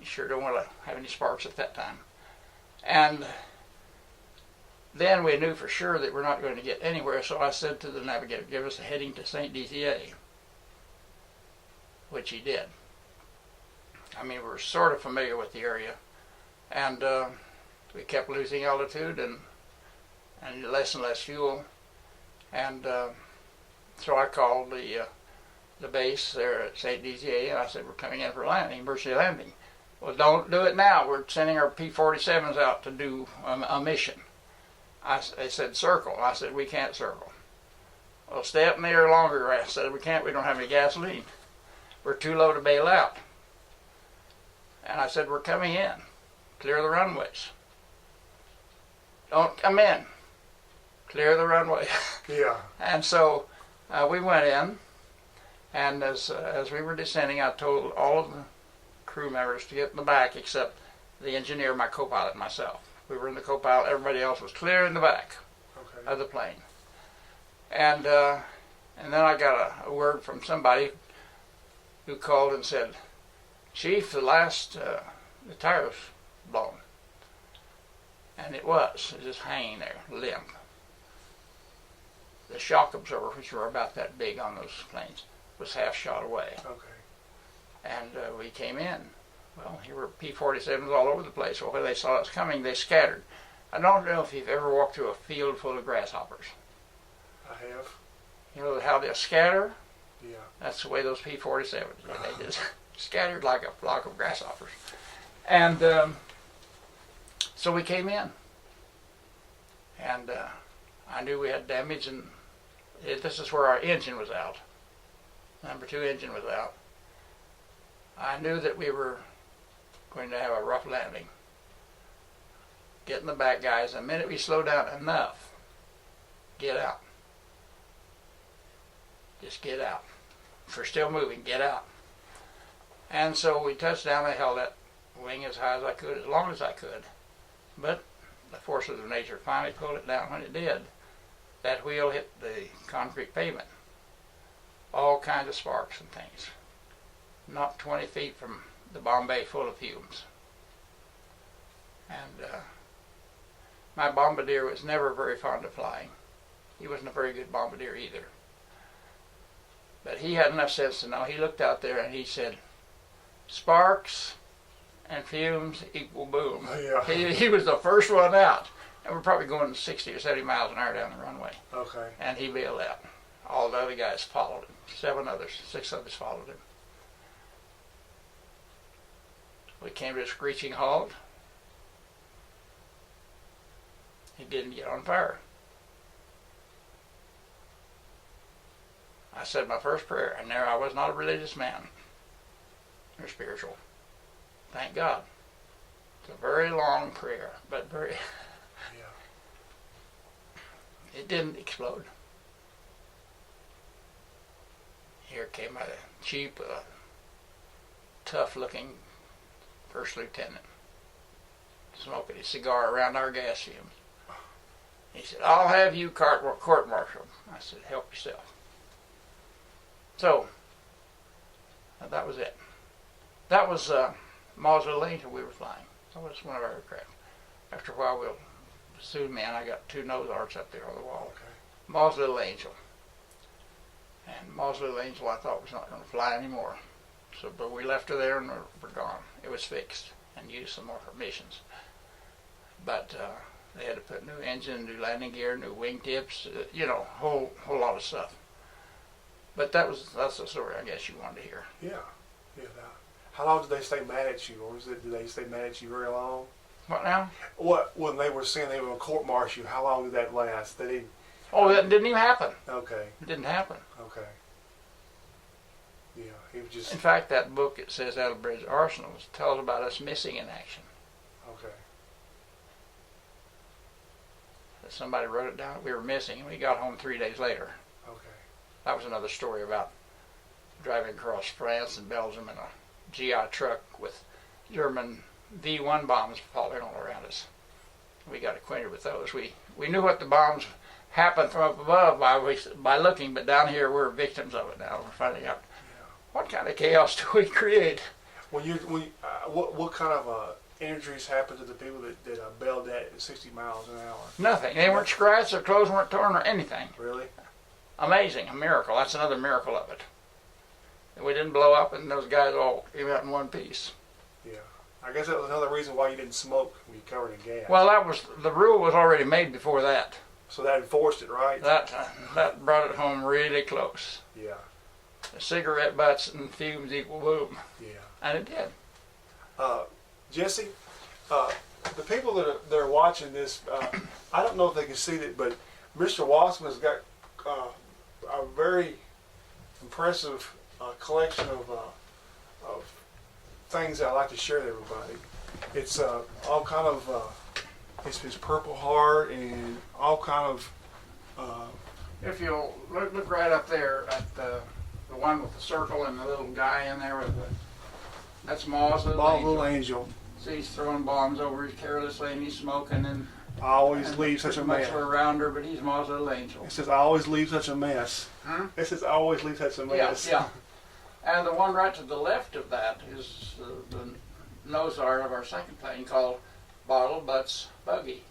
You sure don't want to have any sparks at that time. And then we knew for sure that we're not going to get anywhere, so I said to the navigator, give us a heading to St. DTA, which he did. I mean, we were sort of familiar with the area, and we kept losing altitude and less and less fuel, and so I called the base there at St. DTA, and I said, we're coming in for landing, emergency landing. Well, don't do it now. We're sending our P-47s out to do a mission. They said, circle. I said, we can't circle. Well, stay up in the air longer. I said, we can't. We don't have any gasoline. We're too low to bail out. And I said, we're coming in. Clear the runways. Don't come in. Clear the runway. Yeah. And so we went in, and as we were descending, I told all of the crew members to get in the back except the engineer, my co-pilot, and myself. We were in the co-pilot. Everybody else was clear in the back of the plane. And then I got a word from somebody who called and said, Chief, the tire was blown. And it was just hanging there, limp. The shock absorber, which were about that big on those planes, was half shot away. Okay. And we came in. Well, here were P-47s all over the place. Well, when they saw us coming, they scattered. I don't know if you've ever walked through a field full of grasshoppers. I have. You know how they scatter? Yeah. That's the way those P-47s did. They just scattered like a flock of grasshoppers. And so we came in. And I knew we had damage, and this is where our engine was out. Number 2 engine was out. I knew that we were going to have a rough landing. Get in the back, guys. The minute we slow down enough, get out. Just get out. If we're still moving, get out. And so we touched down. I held that wing as high as I could, as long as I could. But the forces of nature finally pulled it down. When it did, that wheel hit the concrete pavement. All kinds of sparks and things. Not 20 feet from the bomb bay full of fumes. And my bombardier was never very fond of flying. He wasn't a very good bombardier either. But he had enough sense to know. He looked out there and he said, sparks and fumes equal boom. Yeah. He was the first one out. And we're probably going 60 or 70 miles an hour down the runway. Okay. And he bailed out. All the other guys followed him. 6 others followed him. We came to a screeching halt. He didn't get on fire. I said my first prayer, and there I was not a religious man. or spiritual. Thank God. It's a very long prayer, but very. Yeah. It didn't explode. Here came a cheap, tough-looking first lieutenant smoking his cigar around our gas fumes. He said, "I'll have you court-martialed." I said, "Help yourself." So, that was it. That was Mauser Angel we were flying. That was one of our aircraft. After a while, we'll soon, man, I got 2 nose arts up there on the wall. Okay. Ma's Little Angel. And Ma's Little Angel I thought was not going to fly anymore. So, but we left her there and we're gone. It was fixed and used some more for missions. But they had to put new engine, new landing gear, new wing tips, whole lot of stuff. But that's the story I guess you wanted to hear. Yeah. Yeah. How long did they stay mad at you, or did they stay mad at you very long? What now? What, when they were saying they were going to court-martial you, how long did that last? They didn't. Oh, that didn't even happen. Okay. It didn't happen. Okay. Yeah, he was just. In fact, that book, it says Bridge Arsenals, tells about us missing in action. Okay. Somebody wrote it down. We were missing, and we got home 3 days later. Okay. That was another story about driving across France and Belgium in a GI truck with German V1 bombs falling all around us. We got acquainted with those. We knew what the bombs happened from up above by looking, but down here we're victims of it now. We're finding out what kind of chaos do we create. What kind of injuries happened to the people that bailed at 60 miles an hour? Nothing. They weren't scratched, their clothes weren't torn or anything. Really? Amazing, a miracle. That's another miracle of it. And we didn't blow up, and those guys all came out in one piece. Yeah. I guess that was another reason why you didn't smoke when you covered in gas. Well, the rule was already made before that. So that enforced it, right? That brought it home really close. Yeah. The cigarette butts and fumes equal boom. Yeah. And it did. Jesse, the people that are watching this, I don't know if they can see it, but Mr. Wassom has got a very impressive collection of things that I like to share with everybody. It's all kind of it's his Purple Heart and all kind of. If you'll look right up there at the one with the circle and the little guy in there with that's Ma's Little Angel. See, he's throwing bombs over carelessly and he's smoking and I always leave such a mess. Much around her, but he's Ma's Little Angel. It says I always leave such a mess. It says I always leave such a mess. Yeah. And the one right to the left of that is the nose art of our second plane called Bottle Butts Buggy.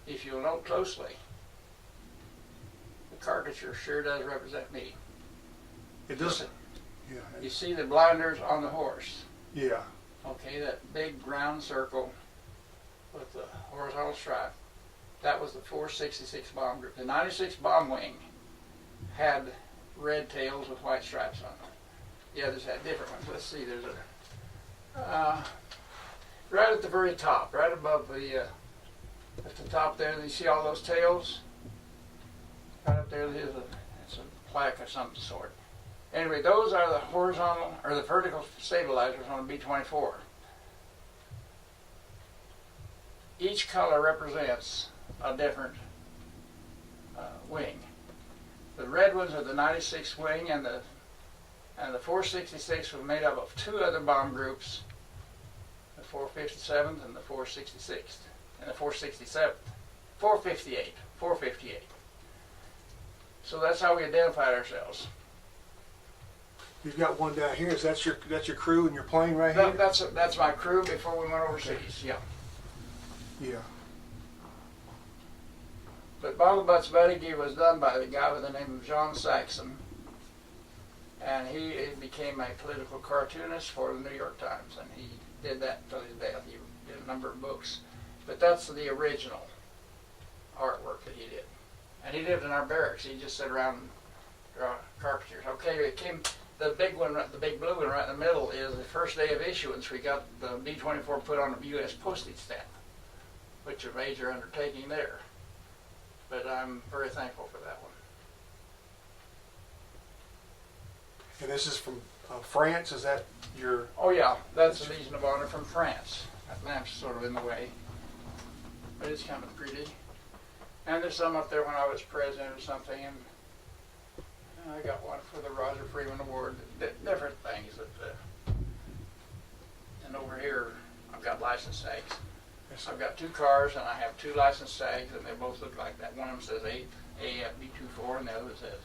If you'll note closely, the caricature sure does represent me. It does. Yeah. You see the blinders on the horse. Yeah. Okay, that big round circle with the horizontal stripe. That was the 466 bomb group. The 96 bomb wing had red tails with white stripes on them. The others had different ones. Let's see, there's a right at the very top, right above the at the top there. You see all those tails? Right up there, it's a plaque of some sort. Anyway, those are the horizontal or the vertical stabilizers on a B-24. Each color represents a different wing. The red ones are the 96 wing, and the 466 was made up of 2 other bomb groups, the 457th and the 466th, and the 467th, 458. So that's how we identified ourselves. You've got one down here. Is that your crew and your plane right here? That's my crew before we went overseas. Okay. Yeah. Yeah. But Bottle Butts Buggy was done by the guy with the name of John Saxon, and he became a political cartoonist for the New York Times, and he did that until his death. He did a number of books, but that's the original artwork that he did. And he lived in our barracks. He just sat around and draw caricatures. Okay, it came. The big one, the big blue one right in the middle is the first day of issuance. We got the B-24 put on a U.S. postage stamp, which is a major undertaking there. But I'm very thankful for that one. And this is from France, is that your... Oh yeah, that's the Legion of Honor from France. That lamp's sort of in the way, but it's kind of pretty. And there's some up there when I was president or something, and I got one for the Roger Freeman Award. Different things. And over here, I've got license tags. Yes, I've got 2 cars, and I have 2 license tags, and they both look like that. One of them says AFB24, and the other says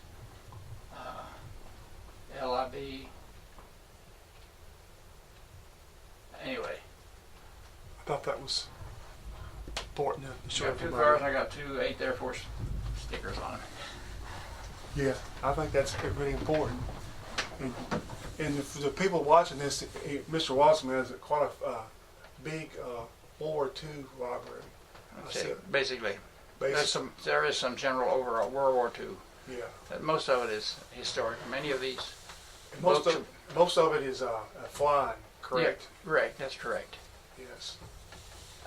LIB. Anyway, I thought that was important to I show got 2 everybody. cars, and I got 2 8th Air Force stickers on them. Yeah, I think that's really important. And for the people watching this, Mr. Wassom has quite a big World War II library. Okay, basically, Basic, there is some general overall World War II. yeah. But most of it is historic. Many of these And books most of it is flying, correct? Yeah, correct. That's correct. Yes.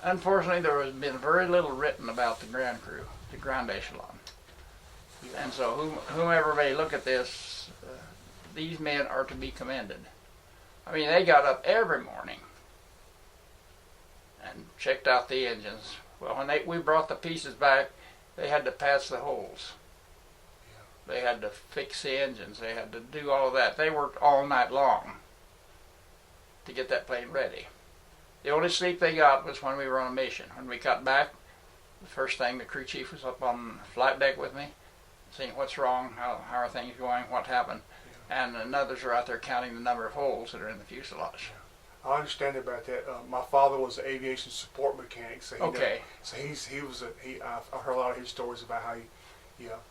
Unfortunately, there has been very little written about the ground crew, the ground echelon. Yeah. And so whomever may look at this, these men are to be commended. I mean, they got up every morning and checked out the engines. Well, when we brought the pieces back, they had to patch the holes. They had to fix the engines. They had to do all of that. They worked all night long to get that plane ready. The only sleep they got was when we were on a mission. When we got back, the first thing, the crew chief was up on the flight deck with me, seeing what's wrong, how are things going, what happened, and others are out there counting the number of holes that are in the fuselage. I understand about that. My father was an aviation support mechanic, so I heard a lot of his stories about how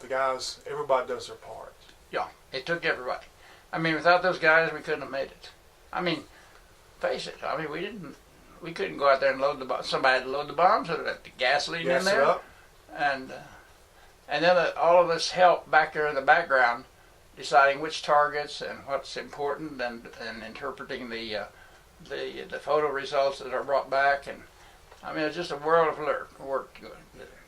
the guys, everybody does their part. Yeah, it took everybody. I mean, without those guys, we couldn't have made it. I mean, face it. I mean, we couldn't go out there and load the bombs. Somebody had to load the bombs, so that the gasoline Gas in it there, up. and then all of this help back there in the background, deciding which targets and what's important, and interpreting the photo results that are brought back, and I mean, it's just a world of work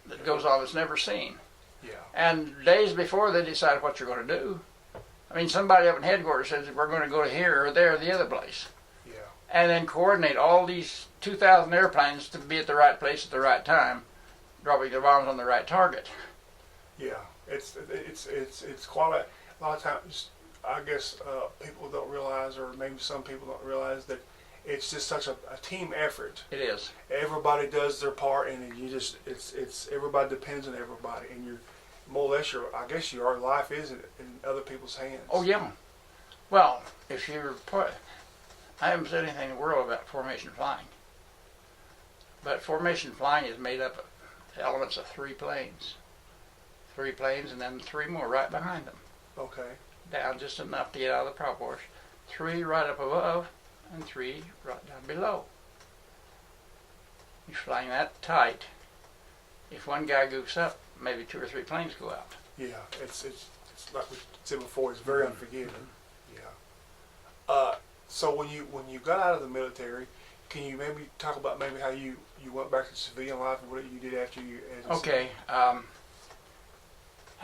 that goes on that's never seen. Yeah. And days before they decide what you're going to do. I mean, somebody up in headquarters says we're going to go to here or there or the other place. Yeah. And then coordinate all these 2,000 airplanes to be at the right place at the right time, dropping their bombs on the right target. Yeah. It's quite a lot of times. I guess people don't realize, or maybe some people don't realize, that it's just such a team effort. It is. Everybody does their part, and it's everybody depends on everybody, and you're more or less your life is in other people's hands. Oh yeah. Well, if you're I haven't said anything in the world about formation flying, but formation flying is made up of elements of 3 planes, and then 3 more right behind them, Okay. down just enough to get out of the prop wash, 3 right up above, and 3 right down below. You're flying that tight. If one guy goofs up, maybe 2 or 3 planes go out. Yeah, it's like we said before. It's very unforgiving. Yeah. So when you got out of the military, can you maybe talk about maybe how you went back to civilian life and what you did after you? Okay. I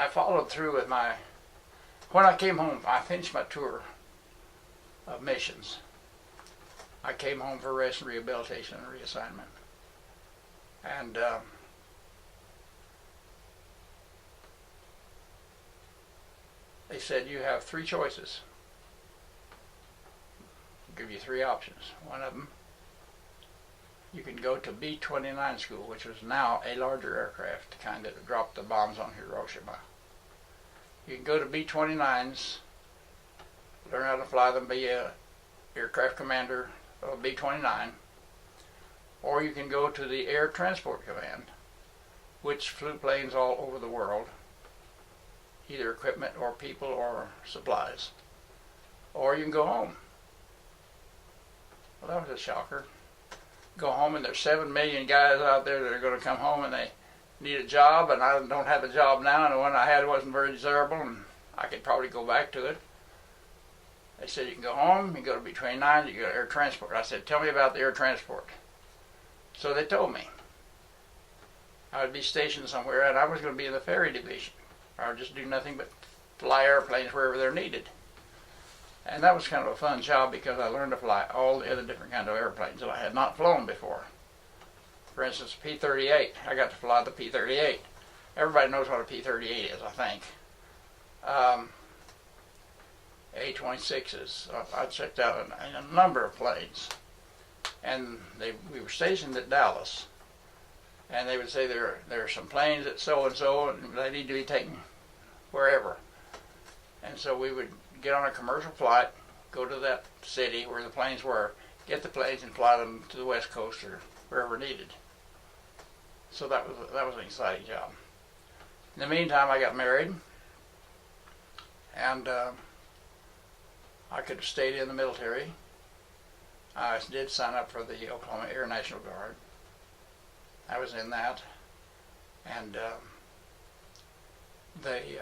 followed through with when I came home, I finished my tour of missions. I came home for rest and rehabilitation and reassignment. And they said, you have 3 choices. I'll give you 3 options. One of them, you can go to B-29 school, which was now a larger aircraft, the kind that dropped the bombs on Hiroshima. You can go to B-29s, learn how to fly them, be a aircraft commander of B-29, or you can go to the Air Transport Command, which flew planes all over the world, either equipment or people or supplies, or you can go home. Well, that was a shocker. Go home and there's 7 million guys out there that are going to come home and they need a job, and I don't have a job now, and the one I had wasn't very desirable, and I could probably go back to it. They said, you can go home, you can go to B-29, you can go to air transport. I said, tell me about the air transport. So they told me. I would be stationed somewhere, and I was going to be in the ferry division. I would just do nothing but fly airplanes wherever they're needed. And that was kind of a fun job because I learned to fly all the other different kinds of airplanes that I had not flown before. For instance, P-38. I got to fly the P-38. Everybody knows what a P-38 is, I think. A-26s. I checked out a number of planes. And we were stationed at Dallas. And they would say there are some planes at so-and-so and they need to be taken wherever. And so we would get on a commercial flight, go to that city where the planes were, get the planes and fly them to the West Coast or wherever needed. So that was an exciting job. In the meantime, I got married, and I could have stayed in the military. I did sign up for the Oklahoma Air National Guard. I was in that, and they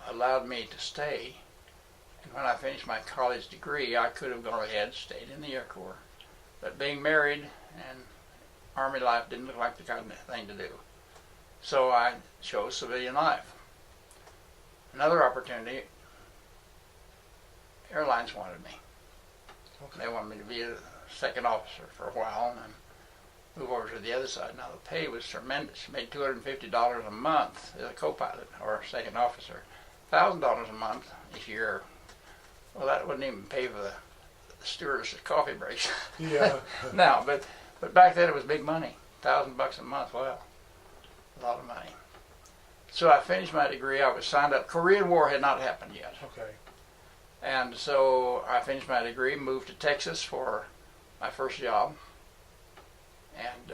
allowed me to stay. And when I finished my college degree, I could have gone ahead and stayed in the Air Corps. But being married and Army life didn't look like the kind of thing to do. So I chose civilian life. Another opportunity, airlines wanted me. Okay. They wanted me to be a second officer for a while and then move over to the other side. Now the pay was tremendous. You made $250 a month as a co-pilot or a second officer. $1,000 a month if you're, well, that wouldn't even pay for the stewardess' coffee breaks. Yeah. No, but back then it was big money. $1,000 a month, wow, a lot of money. So I finished my degree. I was signed up. Korean War had not happened yet. Okay. And so I finished my degree, moved to Texas for my first job, and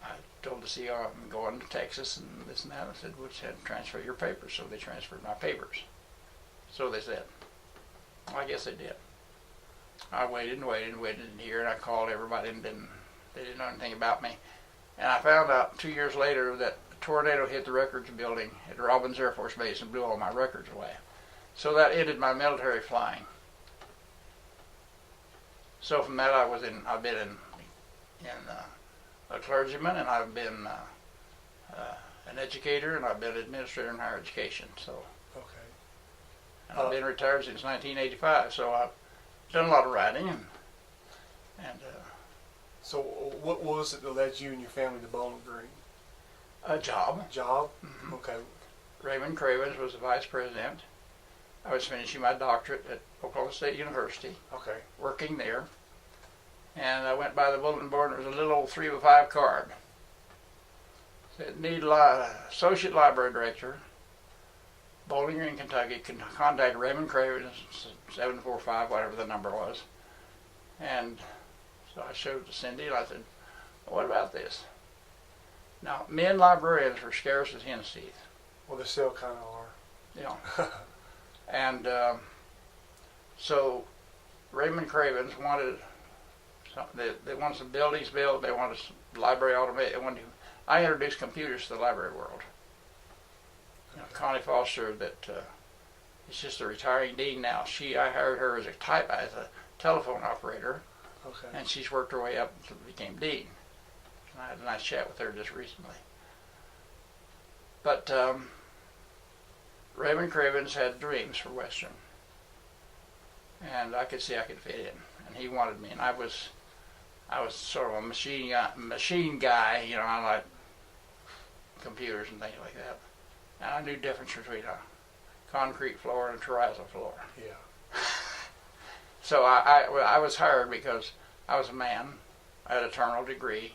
I told the CEO I'm going to Texas and this and that. I said, well, just had to transfer your papers. So they transferred my papers. So they said, well, I guess they did. I waited and waited and waited and here, and I called everybody and they didn't know anything about me. And I found out 2 years later that a tornado hit the records building at Robbins Air Force Base and blew all my records away. So that ended my military flying. So from that I've been a clergyman, and I've been an educator, and I've been an administrator in higher education. So, okay. And I've been retired since 1985. So I've done a lot of writing and so what was it that led you and your family to Bowling Green? a job. Job? Mm-hmm. Okay. Raymond Cravens was the vice president. I was finishing my doctorate at Oklahoma State University, Okay. working there. And I went by the bulletin board, and there was a little old 305 card. It said, need associate library director, Bowling Green, Kentucky, can contact Raymond Cravens, 745, whatever the number was. And so I showed it to Cindy, and I said, well, what about this? Now, men librarians were scarce as hen's teeth. Well, they still kind of are. You know. And so Raymond Cravens wanted they wanted some buildings built. They wanted some library automated. I introduced computers to the library world. You know, Connie Foster, that is just a retiring dean now. I hired her as a telephone operator, Okay. and she's worked her way up until became dean. And I had a nice chat with her just recently. But Raymond Cravens had dreams for Western, and I could see I could fit in, and he wanted me, and I was sort of a machine guy, you know. I like computers and things like that, and I knew the difference between a concrete floor and a terrazzo floor. Yeah. So I was hired because I was a man. I had a terminal degree.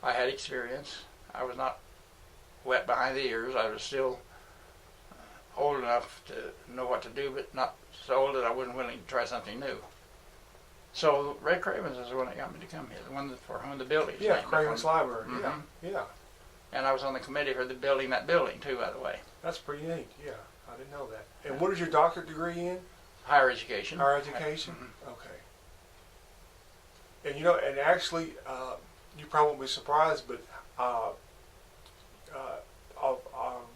I had experience. I was not wet behind the ears. I was still old enough to know what to do, but not so old that I wasn't willing to try something new. So Red Cravens is the one that got me to come here, the one for whom the building is Yeah, named. Cravens Library. Mm-hmm. Yeah. And I was on the committee for building that building too, by the way. That's pretty neat. Yeah, I didn't know that. And what is your doctorate degree in? Higher education. Higher education? Mm-hmm. Okay. And you know, and actually, you probably won't be surprised, but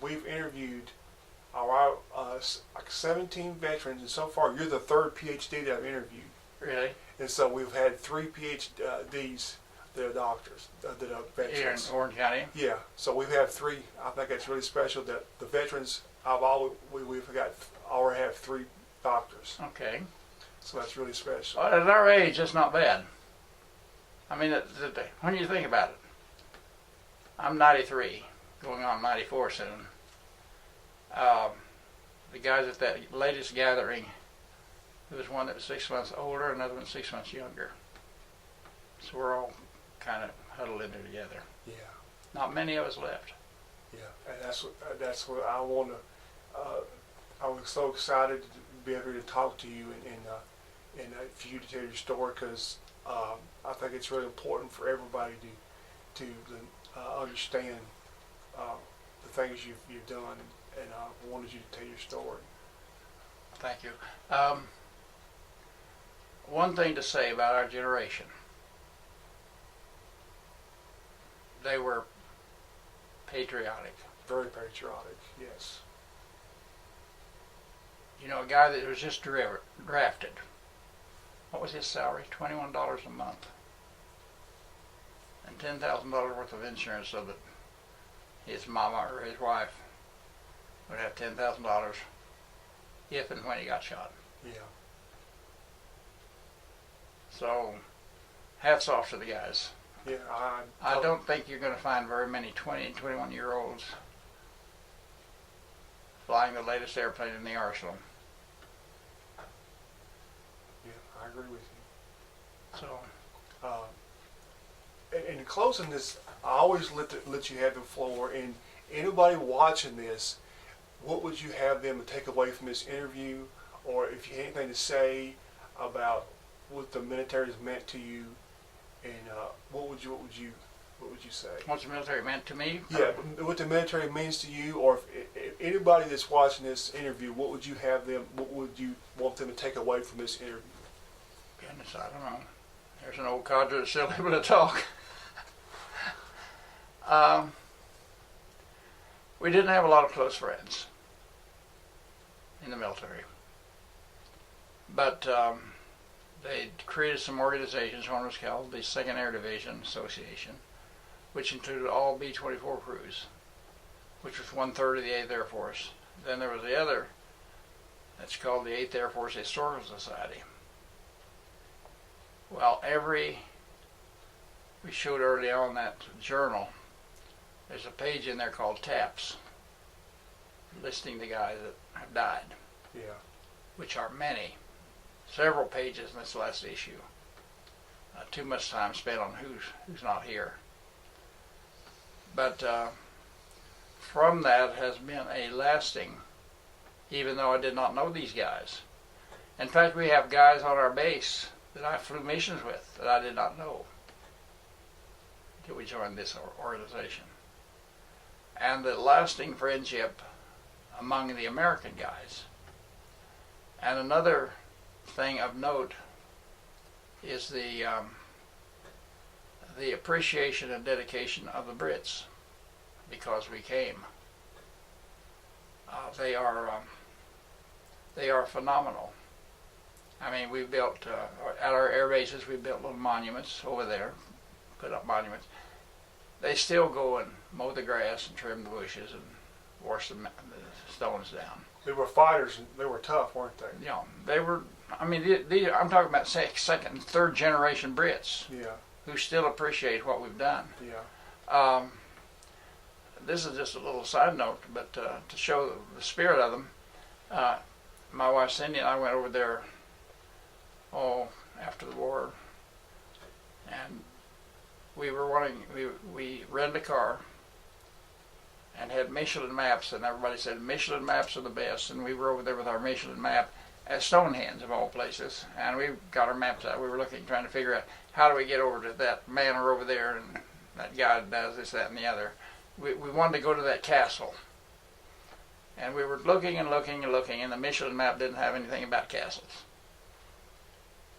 we've interviewed like 17 veterans, and so far you're the third PhD that I've interviewed. Really? And so we've had 3 PhDs that are doctors, that are veterans. Here in Orange County? Yeah, so we've had 3. I think that's really special that the veterans we've already have 3 doctors, Okay. so that's really special. Well, at our age, that's not bad. I mean, when you think about it, I'm 93, going on 94 soon. The guys at that latest gathering, there was one that was 6 months older, another one 6 months younger. So we're all kind of huddled in there together. Yeah, Not many of us left. yeah, and that's what I want to. I was so excited to be able to talk to you and for you to tell your story, because I think it's really important for everybody to understand the things you've done, and I wanted you to tell your story. Thank you. One thing to say about our generation. They were patriotic. Very patriotic, yes. You know, a guy that was just drafted. What was his salary? $21 a month. And $10,000 worth of insurance, so that his mama or his wife would have $10,000 if and when he got shot. Yeah. So, hats off to the guys. Yeah, I don't think you're going to find very many 20 and 21-year-olds flying the latest airplane in the arsenal. Yeah, I agree with you. So, In closing this, I always let you have the floor. And anybody watching this, what would you have them take away from this interview, or if you had anything to say about what the military has meant to you, and what would you say? what's the military meant to me? Yeah, what the military means to you, or if anybody that's watching this interview, what would you have them? What would you want them to take away from this interview? Goodness, I don't know. There's an old codger that's still able to talk. We didn't have a lot of close friends in the military, but they created some organizations. One was called the 2nd Air Division Association, which included all B-24 crews, which was 1/3 of the 8th Air Force. Then there was the other that's called the 8th Air Force Historical Society. Well, we showed early on that journal, there's a page in there called TAPS, listing the guys that have died, Yeah. which are many, several pages in this last issue. Too much time spent on who's not here. But from that has been a lasting, even though I did not know these guys. In fact, we have guys on our base that I flew missions with that I did not know until we joined this organization. And the lasting friendship among the American guys. And another thing of note is the appreciation and dedication of the Brits, because we came. They are phenomenal. I mean, we built at our air bases. We built little monuments over there, put up monuments. They still go and mow the grass and trim the bushes and wash the stones down. They were fighters, and they were tough, weren't they? You know, they were. I mean, I'm talking about second and third generation Brits. Yeah. Who still appreciate what we've done. Yeah. This is just a little side note, but to show the spirit of them, my wife Cindy and I went over there after the war, and we rented a car and had Michelin maps, and everybody said Michelin maps are the best, and we were over there with our Michelin map at Stonehenge of all places, and we got our maps out. We were looking, trying to figure out how do we get over to that manor over there, and that guy does this, that, and the other. We wanted to go to that castle, and we were looking and looking and looking, and the Michelin map didn't have anything about castles.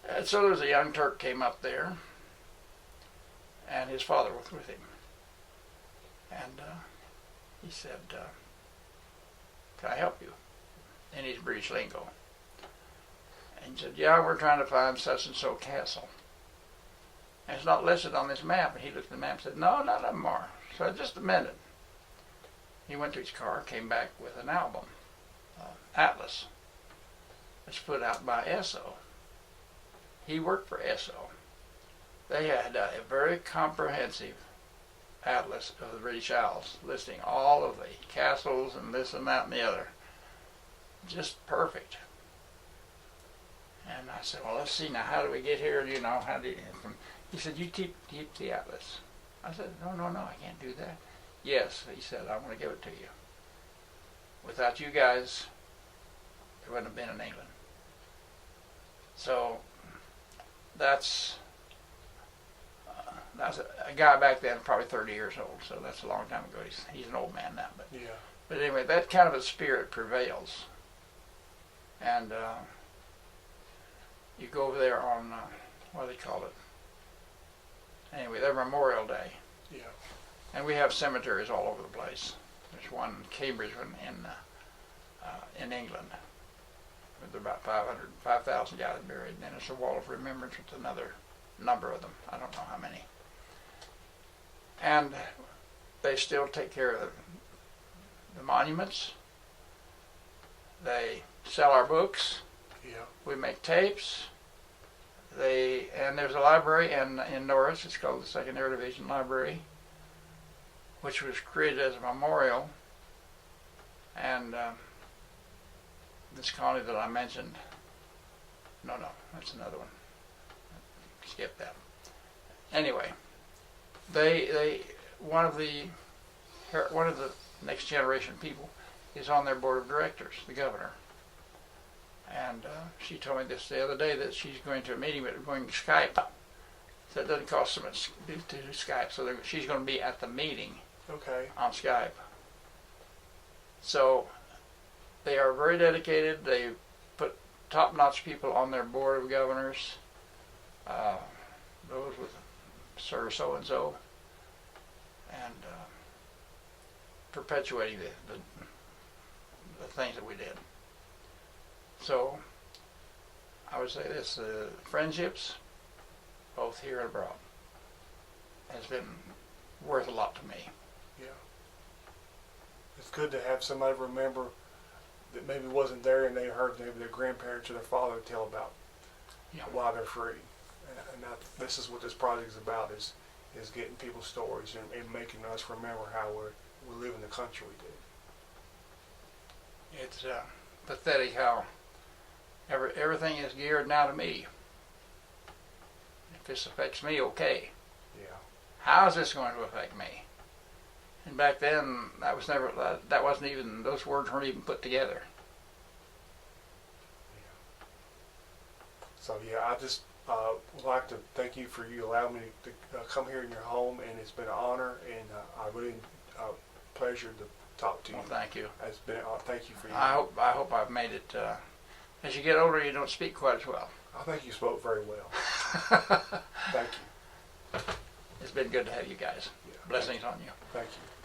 And so there was a young Turk came up there, and his father was with him, and he said, "Can I help you?" in his British lingo. And he said, "Yeah, we're trying to find such and so castle. And it's not listed on this map." And he looked at the map and said, "No, none of them are." So just a minute. He went to his car, came back with an album atlas. It's put out by Esso. He worked for Esso. They had a very comprehensive atlas of the British Isles, listing all of the castles and this and that and the other. Just perfect. And I said, well, let's see now, how do we get here? You know, how do you... He said, you keep the atlas. I said, no, I can't do that. Yes, he said, I want to give it to you. Without you guys, there wouldn't have been in England. So that's a guy back then, probably 30 years old. So that's a long time ago. He's an old man now. But anyway, that kind of a spirit prevails. And you go over there on what do they call it? Anyway, their Memorial Day. Yeah. And we have cemeteries all over the place. There's one in Cambridge, one in England. There's about 5,000 guys buried. And then there's a wall of remembrance with another number of them. I don't know how many. And they still take care of the monuments. They sell our books. Yeah. We make tapes. And there's a library in Norris. It's called the Second Air Division Library, which was created as a memorial. And this colony that I mentioned, no, that's another one. Skip that. Anyway, one of the next generation people is on their board of directors, the governor. And she told me this the other day that she's going to a meeting, but going to Skype. So it doesn't cost so much to do Skype. So she's going to be at the meeting. Okay. On Skype. So they are very dedicated. They put top-notch people on their board of governors. Those with Sir so-and-so. And perpetuating the things that we did. So I would say this, friendships, both here and abroad, has been worth a lot to me. Yeah. It's good to have somebody remember that maybe wasn't there and they heard maybe their grandparents or their father tell about why they're free. And this is what this project is about, is getting people's stories and making us remember how we live in the country we did. It's pathetic how everything is geared now to me. If this affects me, okay. Yeah. How is this going to affect me? And back then, that wasn't even, those words weren't even put together. Yeah. So I just would like to thank you for allowing me to come here in your home, and it's been an honor, and I really pleasure to talk to you. Well, thank you. It's been thank you for you. I hope I've made it. As you get older, you don't speak quite as well. I think you spoke very well. Thank you. It's been good to have you guys. Yeah. Blessings on you. Thank you.